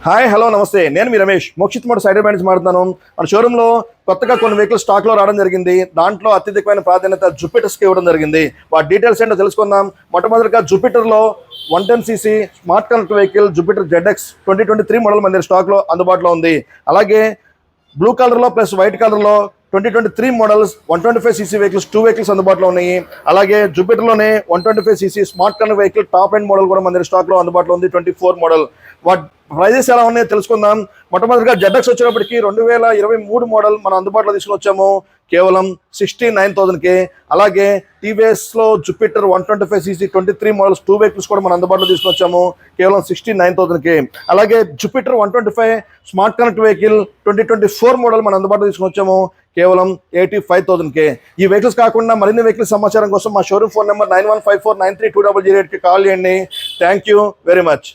Hi hello నమస్తే, నేను మీ Ramesh Mokshith Motors Hyderabad నుంచి మాట్లాడుతున్నాను. మన షోరూంలో కొత్తగా కొన్ని వెహికల్స్ స్టాక్లో రావడం జరిగింది. దాంట్లో అత్యధికమైన ప్రాధాన్యత జూపిటర్స్కి ఇవ్వడం జరిగింది. వాటి డీటెయిల్స్ ఏంటో తెలుసుకుందాం. మొట్టమొదటిగా జూపిటర్లో 110cc smart connect vehicle Jupiter ZX 2023 model మన దగ్గర స్టాక్లో అందుబాటులో ఉంది. అలాగే బ్లూ కలర్లో ప్లస్ వైట్ కలర్లో 2023 మోడల్స్ 125cc వెహికల్స్ 2 వెహికల్స్ అందుబాటులో ఉన్నాయి. అలాగే జూపిటర్లోనే 125cc smart connect vehicle top end model కూడా మన దగ్గర స్టాక్లో అందుబాటులో ఉంది. 24 మోడల్. వాటి ప్రైజెస్ ఎలా ఉన్నాయో తెలుసుకుందాం. మొట్టమొదటిగా ZX వచ్చేటప్పటికి 2023 మోడల్ మనం అందుబాటులో తీసుకుని వచ్చాము కేవలం 69,000కి. అలాగే టీవీఎస్లో జూపిటర్ 125cc 23 మోడల్స్ 2 వెహికల్స్ కూడా మనం అందుబాటులో తీసుకుని వచ్చాము కేవలం 69,000కి. అలాగే Jupiter 125 smart connect vehicle 2024 model మనం అందుబాటులో తీసుకుని వచ్చాము కేవలం 85,000కి. ఈ వెహికల్స్ కాకుండా మరిన్ని వెహికల్స్ సమాచారం కోసం మా షోరూమ్ ఫోన్ నెంబర్ 9154932008కి కాల్ చేయండి. Thank you very much.